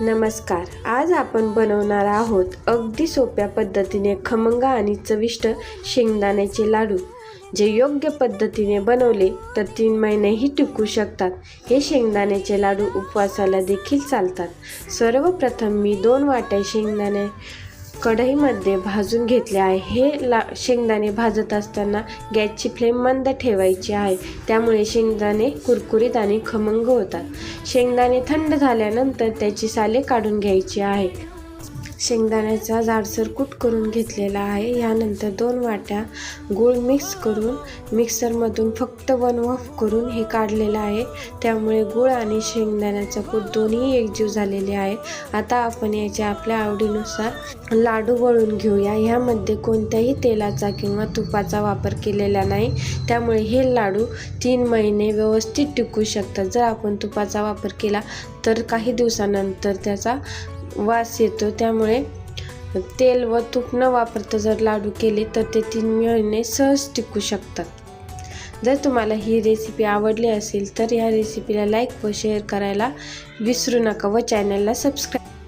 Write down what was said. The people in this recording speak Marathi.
नमस्कार. आज आपण बनवणार आहोत अगदी सोप्या पद्धतीने खमंग आणि चविष्ट शेंगदाण्याचे लाडू, जे योग्य पद्धतीने बनवले तर 3 महिनेही टिकू शकतात. हे शेंगदाण्याचे लाडू उपवासाला देखील चालतात. सर्वप्रथम मी 2 वाट्या शेंगदाणे कढईमध्ये भाजून घेतले आहे. हे शेंगदाणे भाजत असताना गॅसची फ्लेम मंद ठेवायची आहे, त्यामुळे शेंगदाणे कुरकुरीत आणि खमंग होतात. शेंगदाणे थंड झाल्यानंतर त्याची साले काढून घ्यायची आहे. शेंगदाण्याचा जाडसर कूट करून घेतलेला आहे. यानंतर 2 वाट्या गूळ मिक्स करून मिक्सरमधून फक्त 1 वाफ करून हे काढलेलं आहे. त्यामुळे गूळ आणि शेंगदाण्याचा कूट दोन्ही एकजीव झालेले आहे. आता आपण याचे आपल्या आवडीनुसार लाडू वळून घेऊया. ह्यामध्ये कोणत्याही तेलाचा किंवा तुपाचा वापर केलेला नाही, त्यामुळे हे लाडू 3 महिने व्यवस्थित टिकू शकतात. जर आपण तुपाचा वापर केला तर काही दिवसानंतर त्याचा वास येतो, त्यामुळे तेल व तूप न वापरता जर लाडू केले तर ते 3 महिने सहज टिकू शकतात. जर तुम्हाला ही रेसिपी आवडली असेल तर या रेसिपीला लाईक व शेअर करायला विसरू नका व चॅनलला सबस्क्राईब